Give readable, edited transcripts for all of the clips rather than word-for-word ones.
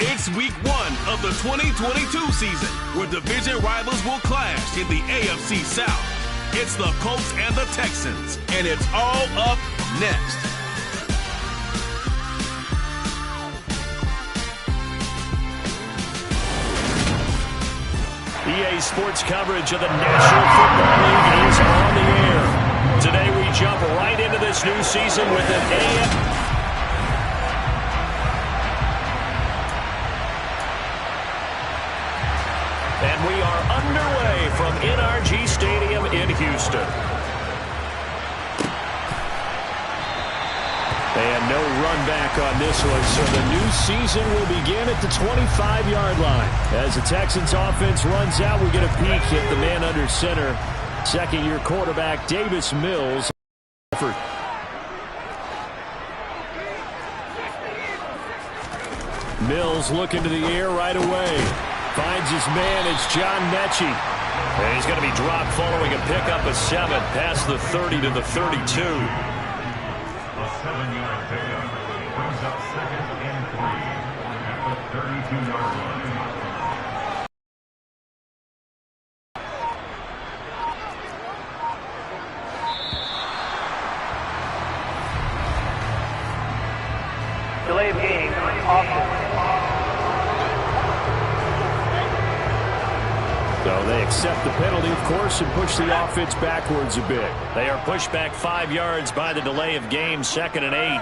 It's week 1 of the 2022 season, where division rivals will clash in the AFC South. It's the Colts and the Texans, and it's all up next. EA Sports coverage of the National Football League is on the air. Today we jump right into this new season with an AFC. And we are underway from NRG Stadium in Houston. And no run back on this one, so the new season will begin at the 25-yard line. As the Texans offense runs out, we get a peek at the man under center. Second-year quarterback Davis Mills. Mills looking to the air right away. Finds his man, it's John Mechie. And he's going to be dropped following a pickup of 7 past the 30 to the 32. A 7-yard pickup brings up 2nd and 3 at the 32-yard line. Delay of game, offense. So they accept the penalty, of course, and push the offense backwards a bit. They are pushed back 5 yards by the delay of game, 2nd and 8.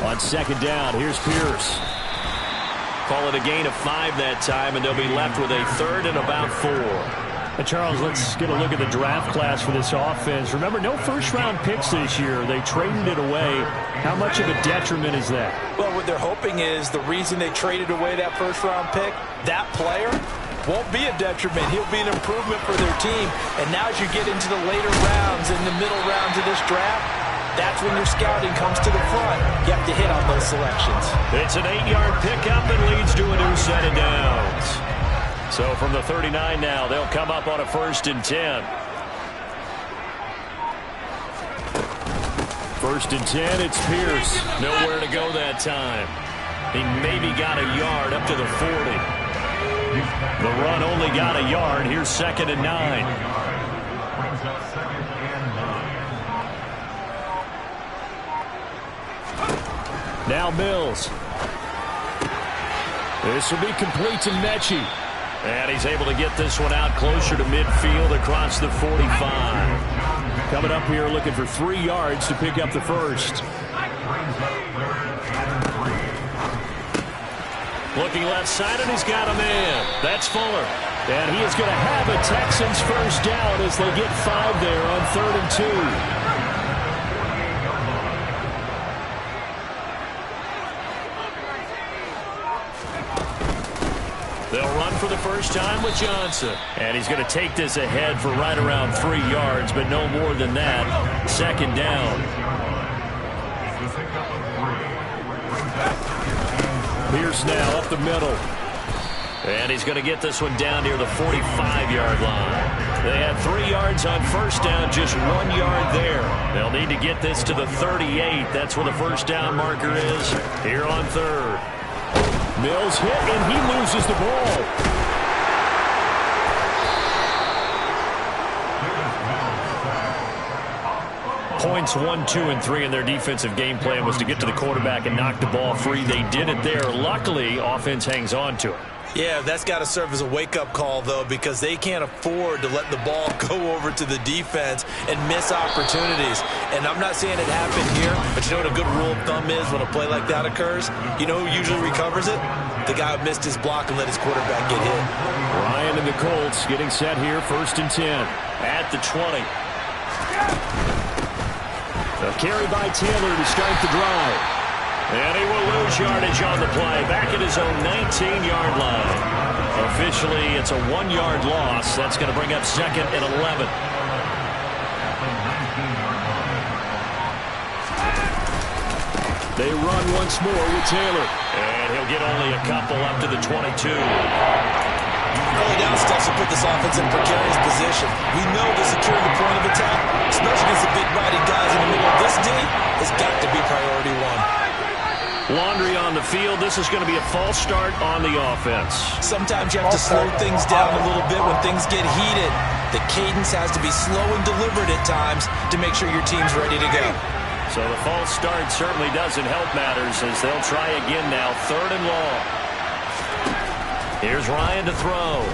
On 2nd down, here's Pierce. Call it a gain of 5 that time, and they'll be left with a 3rd and about 4. Charles, let's get a look at the draft class for this offense. Remember, no first-round picks this year. They traded it away. How much of a detriment is that? Well, what they're hoping is the reason they traded away that first-round pick, that player won't be a detriment. He'll be an improvement for their team. And now as you get into the later rounds, in the middle rounds of this draft, that's when your scouting comes to the front. You have to hit on those selections. It's an 8-yard pickup and leads to a new set of downs. So from the 39 now, they'll come up on a 1st and 10. 1st and 10, it's Pierce. Nowhere to go that time. He maybe got a yard up to the 40. The run only got a yard. Here's 2nd and 9. Brings up 2nd and 9. Now Mills. This will be complete to Mechie. And he's able to get this one out closer to midfield across the 45. Coming up here looking for 3 yards to pick up the 1st. Looking left side, and he's got a man. That's Fuller. And he is going to have a Texans 1st down as they get 5 there on 3rd and 2. They'll run for the first time with Johnson. And he's going to take this ahead for right around 3 yards, but no more than that. 2nd down. Pierce now up the middle. And he's going to get this one down near the 45-yard line. They had 3 yards on 1st down, just 1 yard there. They'll need to get this to the 38. That's where the 1st down marker is here on 3rd. Mills hit, and he loses the ball. Points 1, 2, and 3 in their defensive game plan was to get to the quarterback and knock the ball free. They did it there. Luckily, offense hangs on to it. Yeah, that's got to serve as a wake-up call, though, because they can't afford to let the ball go over to the defense and miss opportunities. And I'm not saying it happened here, but you know what a good rule of thumb is when a play like that occurs? You know who usually recovers it? The guy who missed his block and let his quarterback get hit. Ryan and the Colts getting set here, 1st and 10 at the 20. A carry by Taylor to start the drive. And he will lose yardage on the play, back at his own 19-yard line. Officially, it's a 1-yard loss. That's going to bring up 2nd and 11. They run once more with Taylor. And he'll get only a couple up to the 22. Early down steps will put this offense in a precarious position. We know that securing the point of attack, especially against the big body guys in the middle of this D, has got to be priority 1. Laundry on the field. This is going to be a false start on the offense. Sometimes you have to slow things down a little bit when things get heated. The cadence has to be slow and deliberate at times to make sure your team's ready to go. So the false start certainly doesn't help matters as they'll try again now. 3rd and long. Here's Ryan to throw.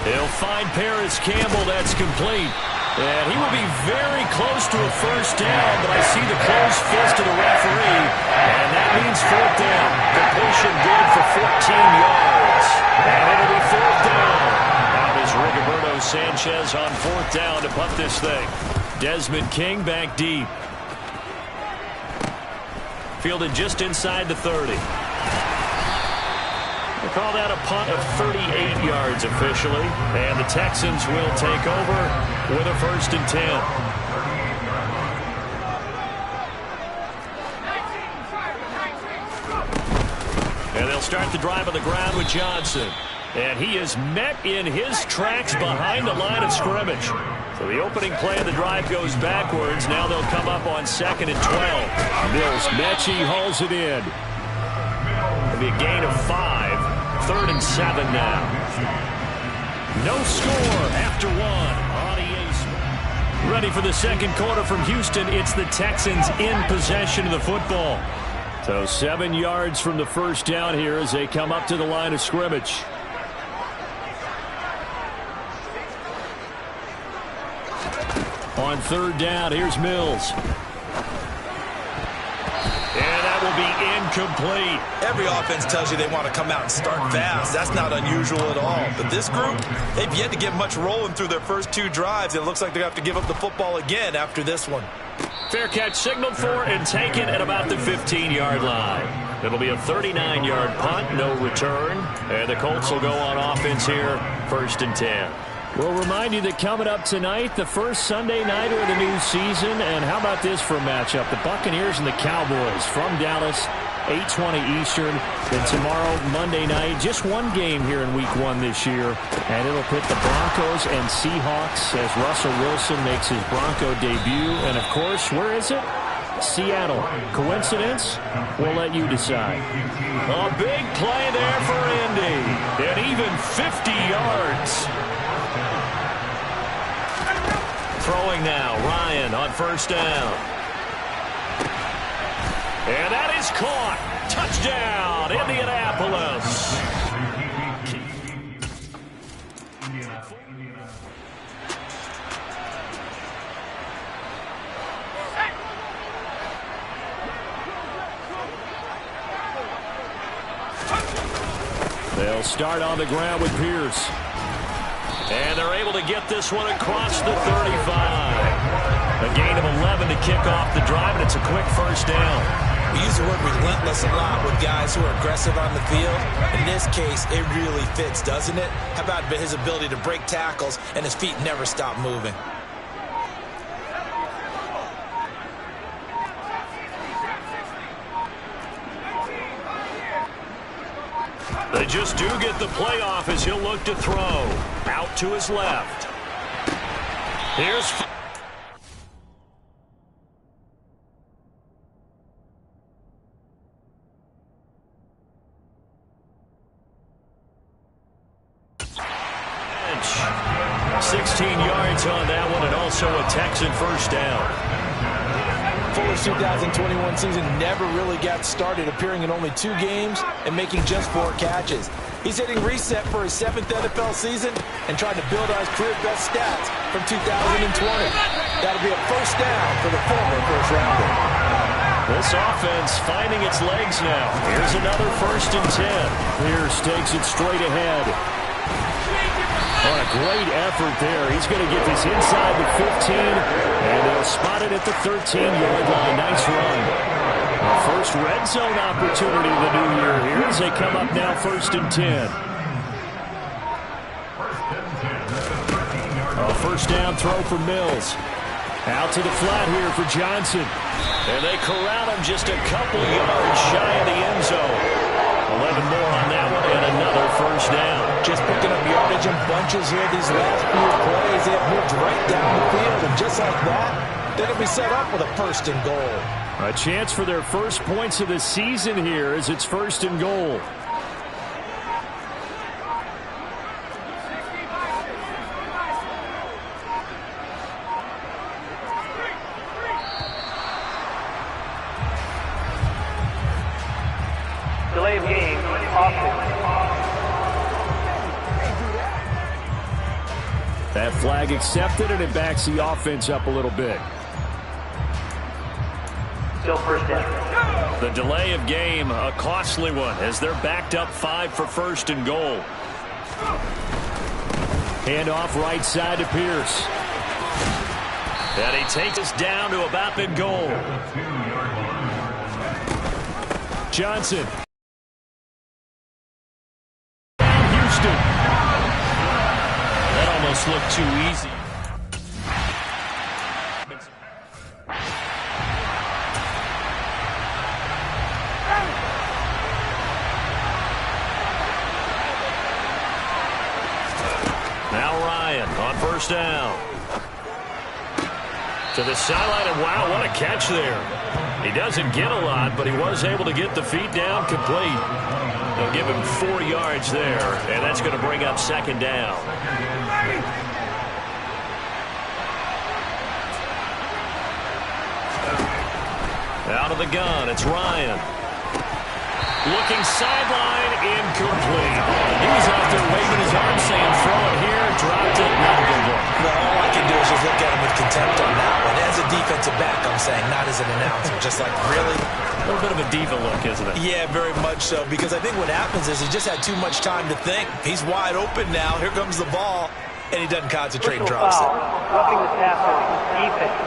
He'll find Paris Campbell. That's complete. And he will be very close to a first down, but I see the closed fist of the referee, and that means 4th down. Completion good for 14 yards. And it'll be 4th down. Now there's Rigoberto Sanchez on 4th down to punt this thing. Desmond King back deep. Fielded just inside the 30. They call that a punt of 38 yards officially. And the Texans will take over with a 1st and 10. And they'll start the drive on the ground with Johnson. And he is met in his tracks behind the line of scrimmage. So the opening play of the drive goes backwards. Now they'll come up on 2nd and 12. Mills Mechie hauls it in. It'll be a gain of 5. 3rd and 7 now. No score after 1. Ready for the second quarter from Houston. It's the Texans in possession of the football. So 7 yards from the first down here as they come up to the line of scrimmage. On 3rd down, here's Mills. And that will be incomplete. Every offense tells you they want to come out and start fast. That's not unusual at all. But this group, they've yet to get much rolling through their first 2 drives. It looks like they have to give up the football again after this one. Fair catch signaled for and taken at about the 15-yard line. It'll be a 39-yard punt, no return. And the Colts will go on offense here, 1st and 10. We'll remind you that coming up tonight, the first Sunday nighter of the new season. And how about this for a matchup? The Buccaneers and the Cowboys from Dallas, 8:20 Eastern. Then tomorrow, Monday night, just one game here in Week 1 this year. And it'll pit the Broncos and Seahawks as Russell Wilson makes his Bronco debut. And, of course, where is it? Seattle. Coincidence? We'll let you decide. A big play there for Indy. And even 50 yards. Throwing now, Ryan on 1st down. And that is caught. Touchdown, Indianapolis. They'll start on the ground with Pierce. And they're able to get this one across the 35. A gain of 11 to kick off the drive, and it's a quick first down. We use the word relentless a lot with guys who are aggressive on the field. In this case, it really fits, doesn't it? How about his ability to break tackles and his feet never stop moving? They just do get the play off as he'll look to throw. Out to his left. Here's... Bench. 16 yards on that one, and also a Texan first down. Fuller's 2021 season never really got started, appearing in only 2 games and making just 4 catches. He's hitting reset for his 7th NFL season and trying to build on his career best stats from 2020. That'll be a first down for the former first-rounder. This offense finding its legs now. Here's another 1st and 10. Pierce takes it straight ahead. Oh, a great effort there. He's going to get this inside the 15, and they'll spot it at the 13-yard line. Nice run. Our first red zone opportunity of the new year here as they come up now 1st and 10. A first down throw for Mills. Out to the flat here for Johnson. And they corral him just a couple yards shy of the end zone. 11 more on that one and another first down. Just picking up yardage in bunches here these last few plays. They have moved right down the field, and just like that, they're going to be set up with a 1st and goal. A chance for their first points of the season here as it's 1st and goal. Delay of game, offense. That flag accepted, and it backs the offense up a little bit. Still first down. The delay of game, a costly one, as they're backed up 5 for 1st and goal. Hand off right side to Pierce. And he takes us down to about mid-goal. Johnson. Houston. That almost looked too easy. Now Ryan on 1st down. To the sideline, and wow, what a catch there. He doesn't get a lot, but he was able to get the feet down complete. They'll give him 4 yards there, and that's going to bring up 2nd down. Out of the gun, it's Ryan. Looking sideline, incomplete. He was out there waving his arm saying, throw it here, dropped it, not a good look. Well, all I can do is just look at him with contempt on that one. As a defensive back, I'm saying, not as an announcer. Just like, really? A little bit of a diva look, isn't it? Yeah, very much so. Because I think what happens is he just had too much time to think. He's wide open now. Here comes the ball. And he doesn't concentrate and drops it. Roughing the passer, defense.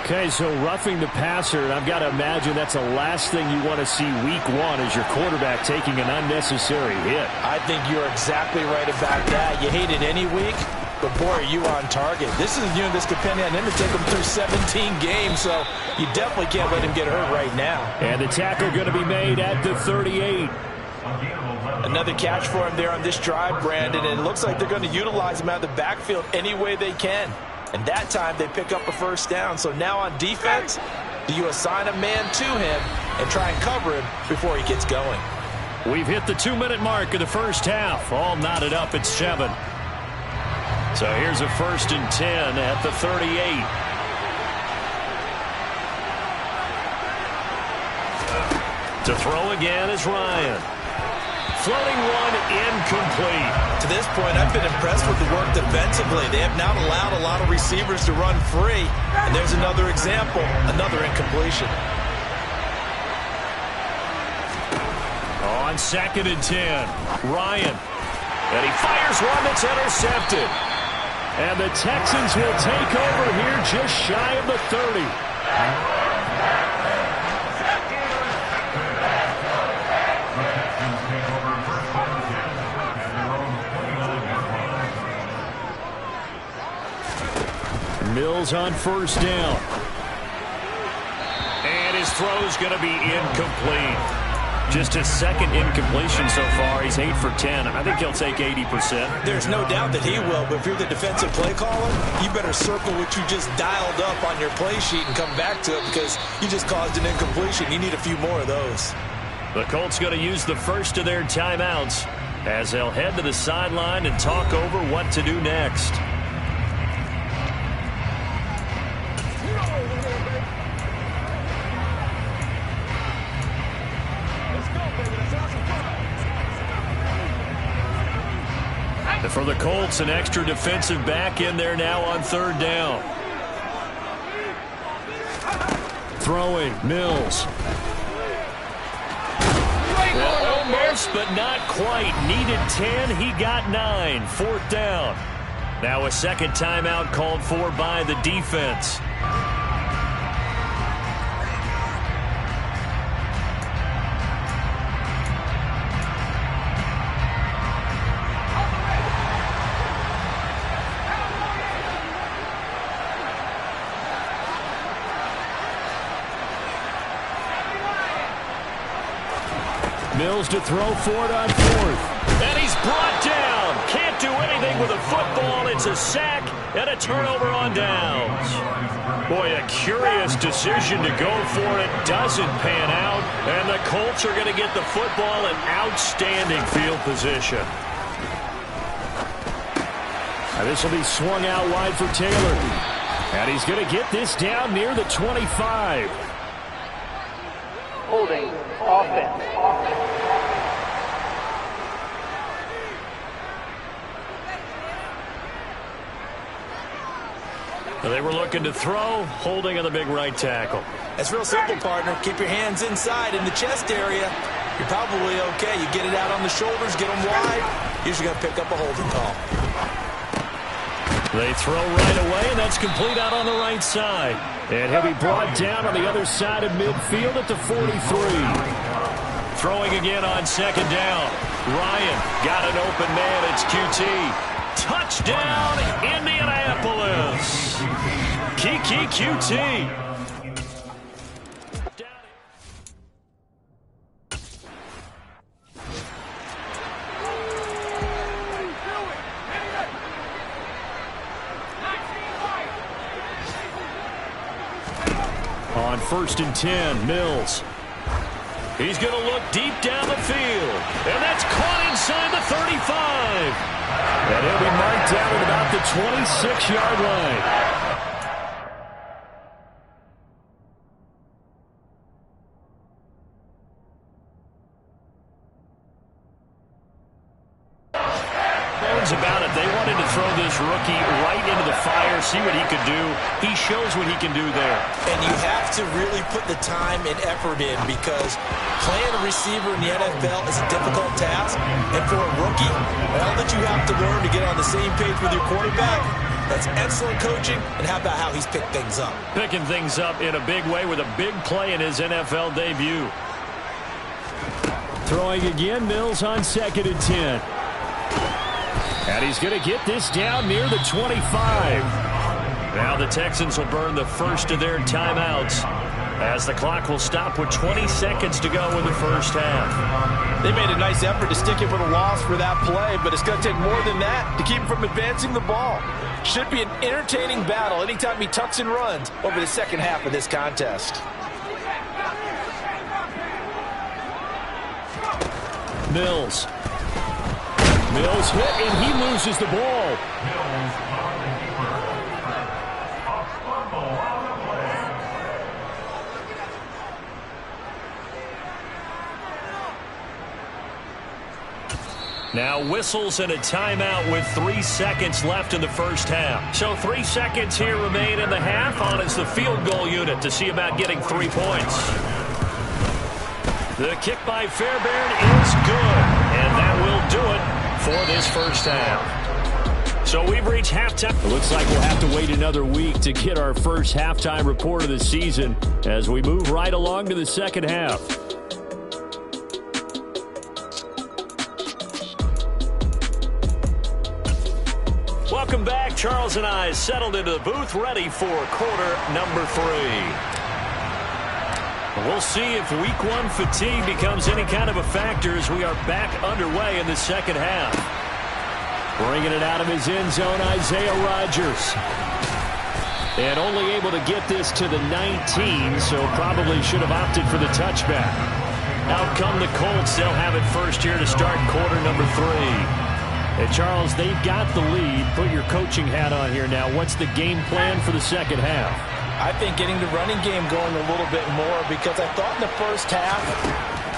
Okay, so roughing the passer, and I've got to imagine that's the last thing you want to see week 1 as your quarterback taking an unnecessary hit. I think you're exactly right about that. You hate it any week, but boy, are you on target. This is this could depend on him to take him through 17 games, so you definitely can't let him get hurt right now. And the tackle going to be made at the 38. Another catch for him there on this drive, Brandon, and it looks like they're going to utilize him out of the backfield any way they can. And that time they pick up a 1st down. So now on defense, do you assign a man to him and try and cover him before he gets going? We've hit the 2-minute mark of the 1st half. All knotted up at 7. So here's a 1st and 10 at the 38. To throw again is Ryan. Floating one, incomplete. To this point, I've been impressed with the work defensively. They have not allowed a lot of receivers to run free. And there's another example, another incompletion. On 2nd and 10, Ryan. And he fires one that's intercepted. And the Texans will take over here just shy of the 30. Mills on 1st down. And his throw's going to be incomplete. Just his 2nd incompletion so far. He's 8 for 10. I think he'll take 80%. There's no doubt that he will, but if you're the defensive play caller, you better circle what you just dialed up on your play sheet and come back to it because you just caused an incompletion. You need a few more of those. The Colts going to use the first of their timeouts as they'll head to the sideline and talk over what to do next. For the Colts, an extra defensive back in there now on 3rd down. Throwing, Mills. Well, almost, but not quite. Needed 10, he got 9. 4th down. Now a 2nd timeout called for by the defense. Mills to throw for it on 4th. And he's brought down. Can't can't do anything with a football. It's a sack and a turnover on downs. Boy, a curious decision to go for it. Doesn't pan out. And the Colts are going to get the football in outstanding field position. Now this will be swung out wide for Taylor. And he's going to get this down near the 25. Holding offense. They were looking to throw, holding on the big right tackle. That's real simple, partner. Keep your hands inside in the chest area. You're probably okay. You get it out on the shoulders, get them wide. Usually going to pick up a holding call. They throw right away, and that's complete out on the right side. And he'll be brought down on the other side of midfield at the 43. Throwing again on second down. Ryan got an open man. It's QT. Touchdown, Indianapolis. Kiki QT. On 1st and 10, Mills. He's going to look deep down the field. And that's caught inside the 35. And he'll be marked down at about the 26-yard line. About it. They wanted to throw this rookie right into the fire, see what he could do. He shows what he can do there. And you have to really put the time and effort in, because playing a receiver in the NFL is a difficult task. And for a rookie, all that you have to learn to get on the same page with your quarterback, that's excellent coaching. And how about how he's picked things up? Picking things up in a big way with a big play in his NFL debut. Throwing again, Mills on 2nd and 10. And he's going to get this down near the 25. Now the Texans will burn the first of their timeouts as the clock will stop with 20 seconds to go in the first half. They made a nice effort to stick it with a loss for that play, but it's going to take more than that to keep him from advancing the ball. Should be an entertaining battle anytime he tucks and runs over the second half of this contest. Mills hit, and he loses the ball. Now whistles and a timeout with 3 seconds left in the first half. So 3 seconds here remain in the half. On is the field goal unit to see about getting 3 points. The kick by Fairbairn is good, and that will do it for this first half. So we've reached halftime. It looks like we'll have to wait another week to get our first halftime report of the season as we move right along to the second half. Welcome back. Charles and I settled into the booth, ready for quarter number 3. We'll see if week 1 fatigue becomes any kind of a factor as we are back underway in the second half. Bringing it out of his end zone, Isaiah Rodgers. And only able to get this to the 19, so probably should have opted for the touchback. Out come the Colts. They'll have it first here to start quarter number 3. And Charles, they've got the lead. Put your coaching hat on here now. What's the game plan for the second half? I think getting the running game going a little bit more, because I thought in the first half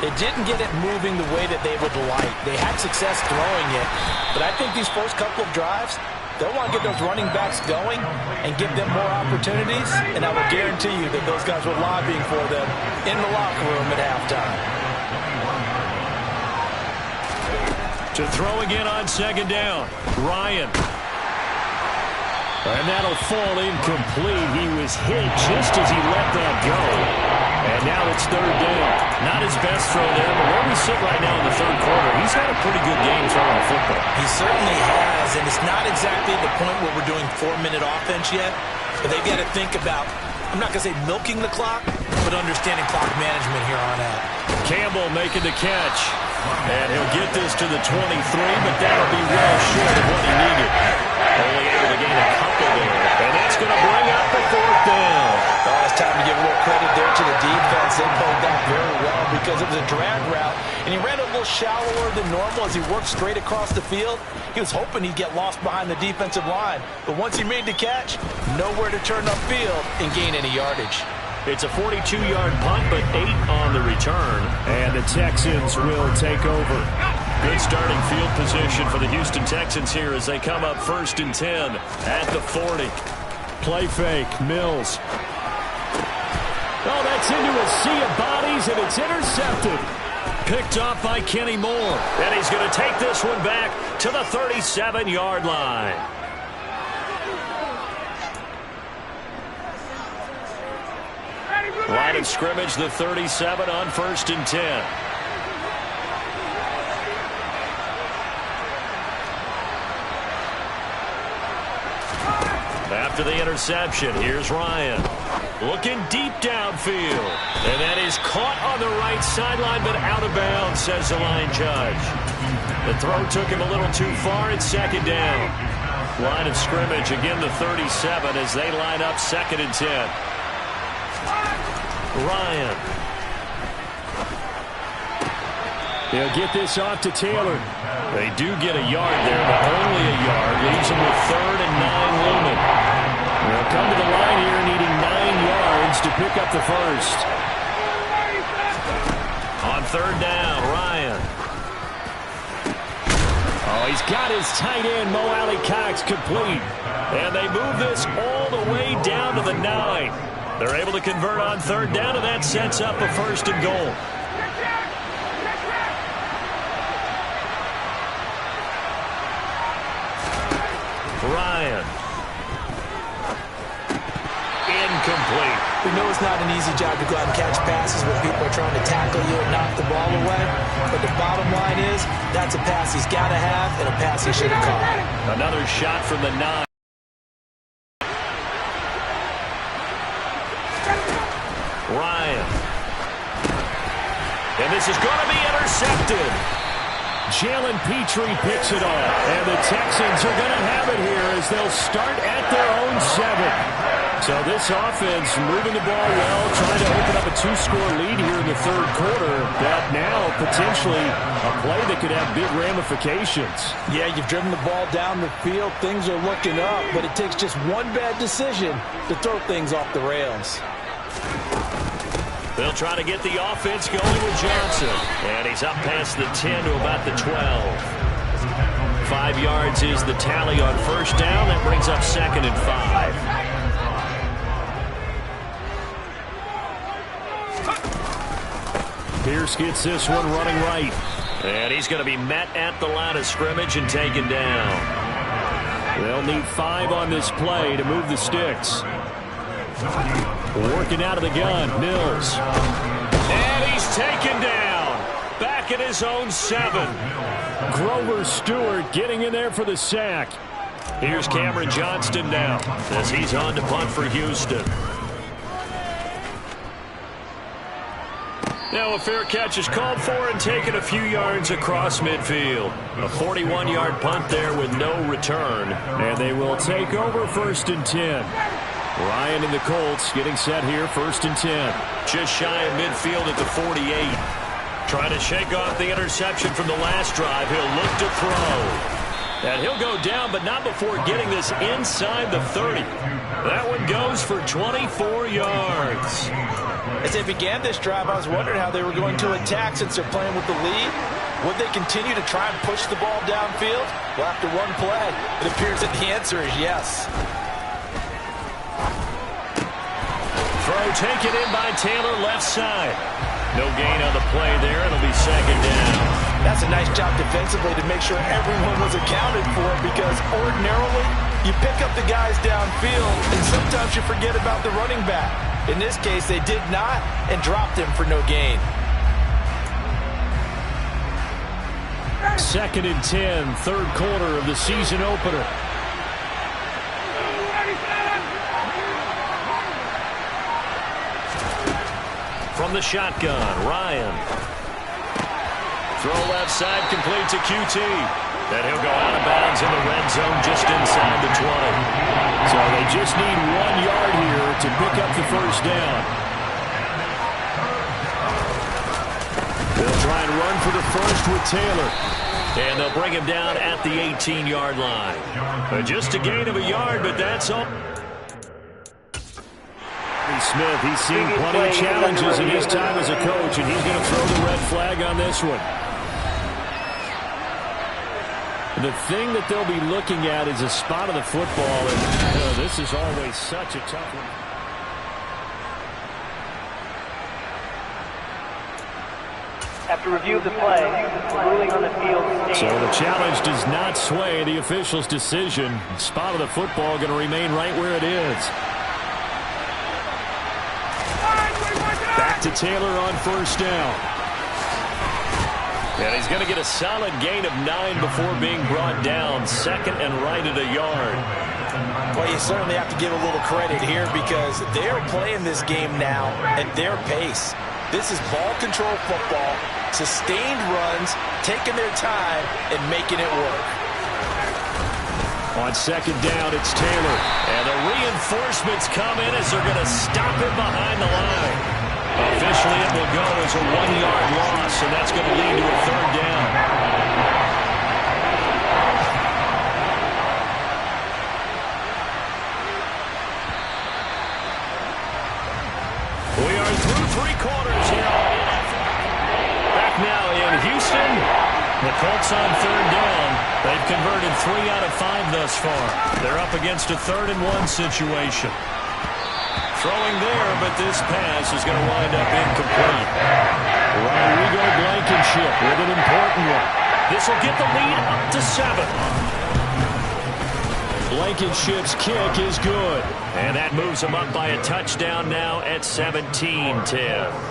they didn't get it moving the way that they would like. They had success throwing it, but I think these first couple of drives, they'll want to get those running backs going and give them more opportunities, and I will guarantee you that those guys were lobbying for them in the locker room at halftime. To throw again on second down, Ryan. And that'll fall incomplete. He was hit just as he let that go. And now it's third down. Not his best throw there, but where we sit right now in the third quarter, he's had a pretty good game throwing the football. He certainly has, and it's not exactly the point where we're doing 4-minute offense yet, but they've got to think about I'm not going to say milking the clock, but understanding clock management here on out. Campbell making the catch. And he'll get this to the 23, but that'll be well short of what he needed. Only able to gain a couple there. And that's going to bring up the 4th down. Oh, it's time to give a little credit there to the defense. They played that very well because it was a drag route, and he ran a little shallower than normal as he worked straight across the field. He was hoping he'd get lost behind the defensive line, but once he made the catch, nowhere to turn upfield and gain any yardage. It's a 42-yard punt, but 8 on the return. And the Texans will take over. Good starting field position for the Houston Texans here as they come up 1st and 10 at the 40. Play fake, Mills. Oh, that's into a sea of bodies, and it's intercepted. Picked off by Kenny Moore. And he's going to take this one back to the 37-yard line. Line of scrimmage, the 37 on 1st and 10. After the interception, here's Ryan. Looking deep downfield. And that is caught on the right sideline, but out of bounds, says the line judge. The throw took him a little too far. It's 2nd down. Line of scrimmage, again the 37 as they line up 2nd and 10. Ryan. They'll get this off to Taylor. They do get a yard there, but only a yard. Leaves them with 3rd and 9 looming. They'll come to the line here needing 9 yards to pick up the 1st. On 3rd down, Ryan. Oh, he's got his tight end, Mo Alley-Cox, complete. And they move this all the way down to the 9. They're able to convert on 3rd down, and that sets up a 1st and goal. Ryan. Incomplete. We know it's not an easy job to go out and catch passes when people are trying to tackle you and knock the ball away. But the bottom line is, that's a pass he's got to have and a pass he should have caught. Another shot from the 9. Ryan. And this is going to be intercepted. Jalen Petrie picks it off. And the Texans are going to have it here as they'll start at their own 7. So this offense moving the ball well, trying to open up a 2-score lead here in the 3rd quarter. That now potentially a play that could have big ramifications. Yeah, you've driven the ball down the field. Things are looking up, but it takes just one bad decision to throw things off the rails. They'll try to get the offense going with Johnson. And he's up past the 10 to about the 12. 5 yards is the tally on 1st down. That brings up 2nd and 5. Pierce gets this one running right. And he's going to be met at the line of scrimmage and taken down. They'll need 5 on this play to move the sticks. Working out of the gun, Mills. And he's taken down. Back at his own 7. Grover Stewart getting in there for the sack. Here's Cameron Johnston now as he's on to punt for Houston. Now a fair catch is called for and taken a few yards across midfield. A 41-yard punt there with no return. And they will take over 1st and 10. Ryan and the Colts getting set here, 1st and 10. Just shy of midfield at the 48. Trying to shake off the interception from the last drive. He'll look to throw. And he'll go down, but not before getting this inside the 30. That one goes for 24 yards. As they began this drive, I was wondering how they were going to attack since they're playing with the lead. Would they continue to try and push the ball downfield? Well, after one play, it appears that the answer is yes. Throw taken in by Taylor, left side. No gain on the play there. It'll be 2nd down. That's a nice job defensively to make sure everyone was accounted for, because ordinarily you pick up the guys downfield and sometimes you forget about the running back. In this case, they did not and dropped him for no gain. 2nd and 10, 3rd quarter of the season opener. from the shotgun. Ryan. Throw left side, complete to QT. And he'll go out of bounds in the red zone just inside the 20. So they just need 1 yard here to pick up the first down. They'll try and run for the first with Taylor. And they'll bring him down at the 18-yard line. Just a gain of a yard, but that's all. Smith, he's seen plenty of challenges in his time as a coach, and he's going to throw the red flag on this one. The thing that they'll be looking at is a spot of the football, and this is always such a tough one. After review of the play, the ruling on the field stands. So the challenge does not sway the official's decision. Spot of the football going to remain right where it is. Back to Taylor on first down. And he's going to get a solid gain of 9 before being brought down. Second and right at a yard. Well, you certainly have to give a little credit here because they're playing this game now at their pace. This is ball control football, sustained runs, taking their time, and making it work. On second down, it's Taylor. And the reinforcements come in as they're going to stop him behind the line. Officially, it will go as a 1-yard loss, and that's going to lead to a third down. We are through 3 quarters here. Back now in Houston. The Colts on third down. They've converted 3 out of 5 thus far. They're up against a 3rd and 1 situation. Throwing there, but this pass is going to wind up incomplete. Rodrigo Blankenship with an important one. This will get the lead up to 7. Blankenship's kick is good. And that moves them up by a touchdown now at 17-10.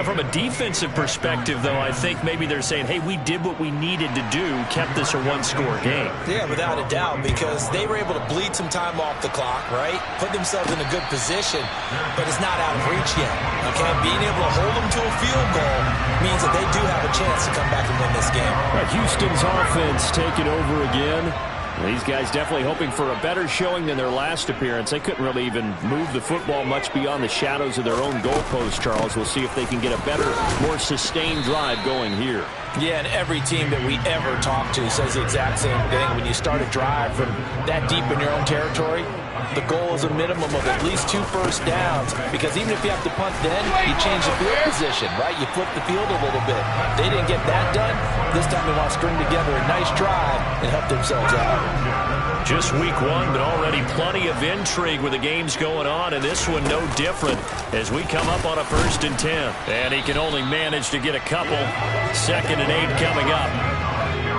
From a defensive perspective, though, I think maybe they're saying, hey, we did what we needed to do, kept this a 1-score game. Yeah, without a doubt, because they were able to bleed some time off the clock, right? Put themselves in a good position, but it's not out of reach yet, okay? Being able to hold them to a field goal means that they do have a chance to come back and win this game. Houston's offense taking over again. These guys definitely hoping for a better showing than their last appearance. They couldn't really even move the football much beyond the shadows of their own goalpost, Charles. We'll see if they can get a better, more sustained drive going here. Yeah, and every team that we ever talk to says the exact same thing. When you start a drive from that deep in your own territory, the goal is a minimum of at least 2 first downs, because even if you have to punt then, you change the field position, right? You flip the field a little bit. They didn't get that done. This time they want to string together a nice drive and help themselves out. Just week 1, but already plenty of intrigue with the games going on, and this one no different as we come up on a 1st and 10. And he can only manage to get a couple. 2nd and 8 coming up.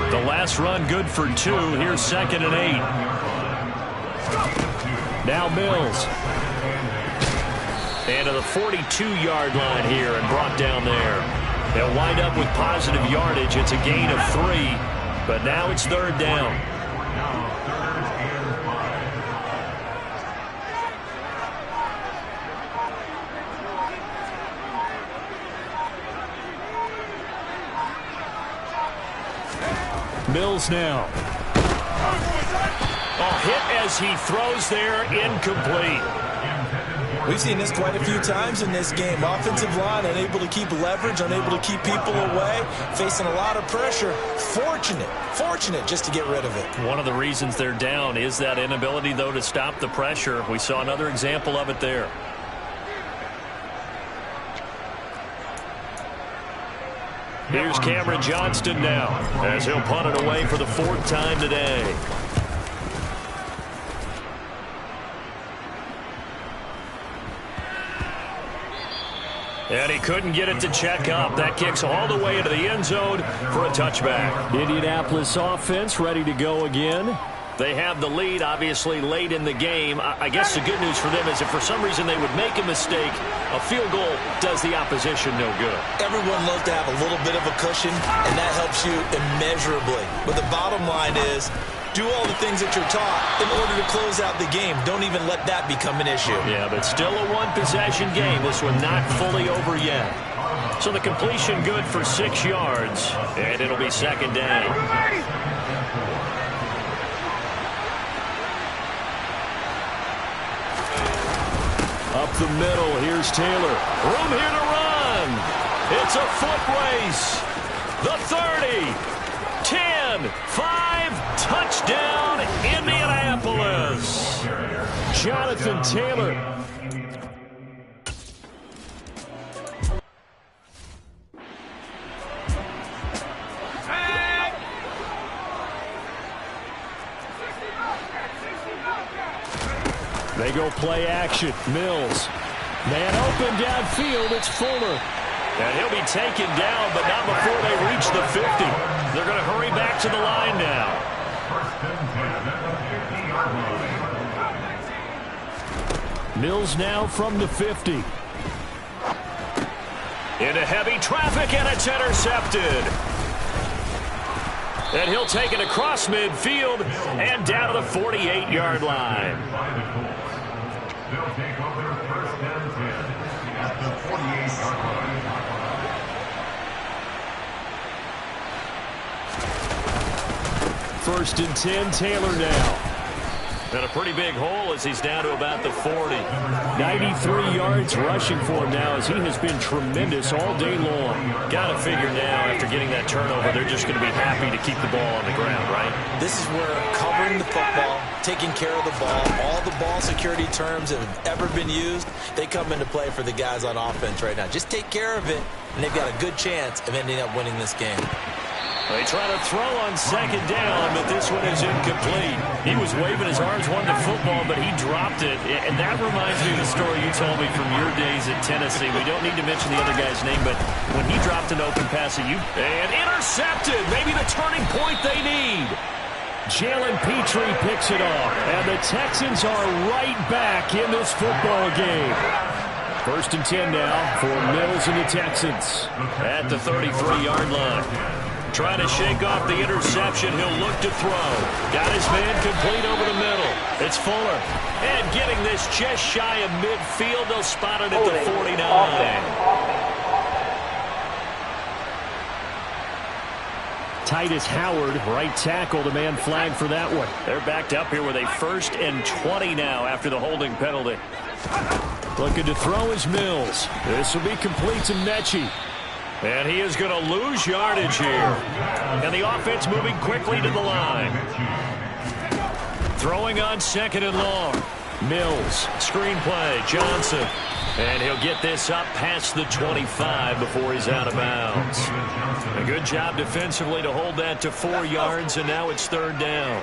The last run good for 2. Here's 2nd and 8. Now Mills. And to the 42-yard line here and brought down there. They'll wind up with positive yardage. It's a gain of 3, but now it's 3rd down. Mills now. Hit as he throws there, incomplete. We've seen this quite a few times in this game. Offensive line unable to keep leverage, unable to keep people away, facing a lot of pressure. Fortunate just to get rid of it. One of the reasons they're down is that inability, though, to stop the pressure. We saw another example of it there. Here's Cameron Johnston now as he'll punt it away for the 4th time today. And he couldn't get it to check up. That kicks all the way into the end zone for a touchback. Indianapolis offense ready to go again. They have the lead, obviously, late in the game. I guess the good news for them is if for some reason they would make a mistake, a field goal does the opposition no good. Everyone loves to have a little bit of a cushion, and that helps you immeasurably. But the bottom line is Do all the things that you're taught in order to close out the game. Don't even let that become an issue. Yeah, but still a one-possession game. This one not fully over yet. So the completion good for 6 yards, and it'll be second down. Up the middle, here's Taylor. Room here to run. It's a foot race. The 30, 10, 5, touchdown, Indianapolis. Jonathan Taylor. They go play action. Mills. Man open downfield. It's Fuller. And he'll be taken down, but not before they reach the 50. They're going to hurry back to the line now. Mills now from the 50. Into heavy traffic, and it's intercepted. And he'll take it across midfield and down to the 48-yard line. They'll take over first and 10 at the 48-yard line. First and 10, Taylor now. And a pretty big hole as he's down to about the 40. 93 yards rushing for him now as he has been tremendous all day long. Got to figure now, after getting that turnover, they're just going to be happy to keep the ball on the ground, right? This is where covering the football, taking care of the ball, all the ball security terms that have ever been used, they come into play for the guys on offense right now. Just take care of it, and they've got a good chance of ending up winning this game. They try to throw on second down, but this one is incomplete. He was waving his arms, wanting the football, but he dropped it. And that reminds me of the story you told me from your days at Tennessee. We don't need to mention the other guy's name, but when he dropped an open pass at you, and intercepted, maybe the turning point they need. Jalen Petrie picks it off, and the Texans are right back in this football game. First and 10 now for Mills and the Texans. At the 33-yard line. Trying to shake off the interception. He'll look to throw. Got his man complete over the middle. It's Fuller. And getting this just shy of midfield. They'll spot it at the 49. Titus Howard, right tackle, the man flagged for that one. They're backed up here with a 1st and 20 now after the holding penalty. Looking to throw is Mills. This will be complete to Mechie. And he is going to lose yardage here. And the offense moving quickly to the line. Throwing on second and long. Mills. Screen play, Johnson. And he'll get this up past the 25 before he's out of bounds. A good job defensively to hold that to 4 yards, and now it's 3rd down.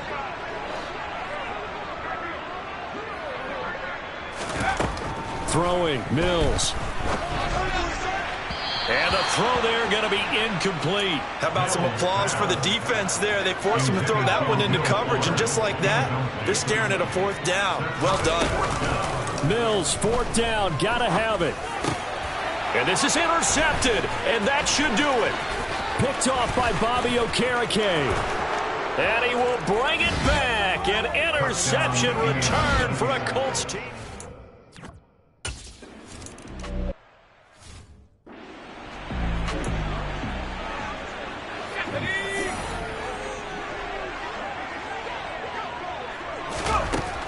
Throwing, Mills. And the throw there going to be incomplete. How about some applause for the defense there? They forced him to throw that one into coverage, and just like that, they're staring at a 4th down. Well done. Mills, 4th down, gotta have it. And this is intercepted, and that should do it. Picked off by Bobby Okereke. And he will bring it back. An interception return for a Colts team.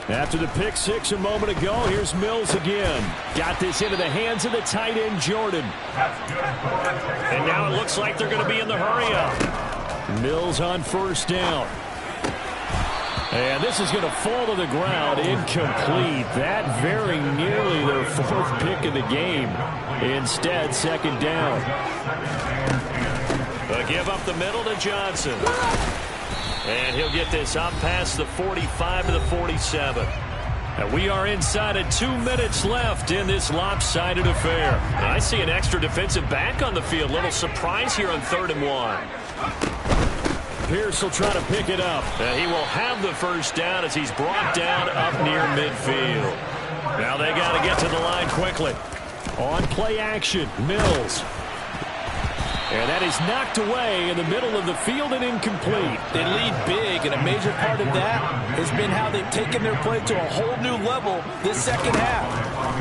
After the pick six a moment ago, here's Mills again. Got this into the hands of the tight end, Jordan. And now it looks like they're going to be in the hurry-up. Mills on 1st down. And this is going to fall to the ground, incomplete. That very nearly their 4th pick of the game. Instead, 2nd down. A give up the middle to Johnson. And he'll get this up past the 45 to the 47. And we are inside of 2 minutes left in this lopsided affair. I see an extra defensive back on the field. Little surprise here on 3rd and 1. Pierce will try to pick it up. He will have the 1st down as he's brought down up near midfield. Now they got to get to the line quickly. On play action, Mills. And that is knocked away in the middle of the field and incomplete. They lead big, and a major part of that has been how they've taken their play to a whole new level this second half.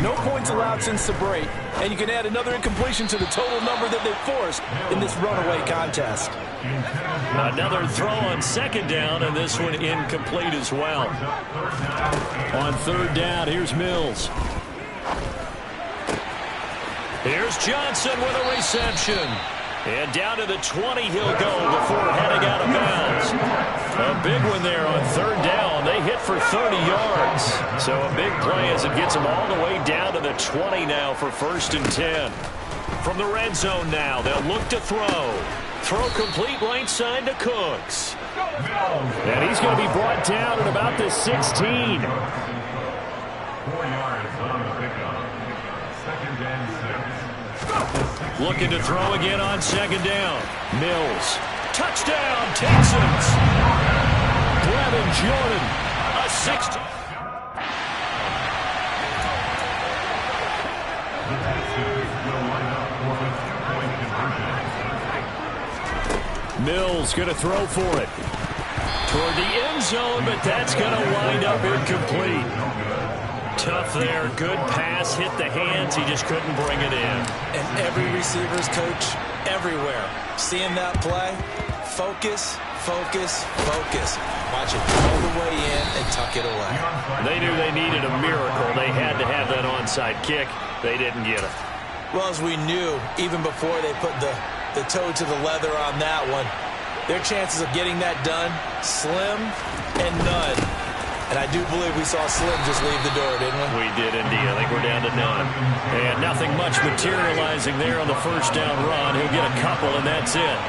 No points allowed since the break, and you can add another incompletion to the total number that they forced in this runaway contest. Another throw on second down, and this one incomplete as well. On third down, here's Mills. Here's Johnson with a reception. And down to the 20 he'll go before heading out of bounds. A big one there on third down. They hit for 30 yards. So a big play as it gets them all the way down to the 20 now for 1st and 10. From the red zone now, they'll look to throw. Throw complete right side to Cooks. And he's going to be brought down at about the 16. 4 yards on the pickup. 2nd and 6. Looking to throw again on second down. Mills. Touchdown, Texans. Brevin Jordan. A 60. The Texans will line up for the 2-point conversion. Mills going to throw for it. Toward the end zone, but that's going to wind up incomplete. Tough there. Good pass. Hit the hands. He just couldn't bring it in. And every receiver's coach everywhere. Seeing that play, focus, focus, focus. Watch it all the way in and tuck it away. They knew they needed a miracle. They had to have that onside kick. They didn't get it. Well, as we knew, even before they put the toe to the leather on that one, their chances of getting that done, slim and none. And I do believe we saw Slim just leave the door, didn't we? We did indeed. I think we're down to none. And nothing much materializing there on the first down run. He'll get a couple, and that's it.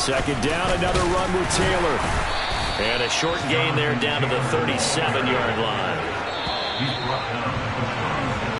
Second down, another run with Taylor. And a short gain there down to the 37-yard line.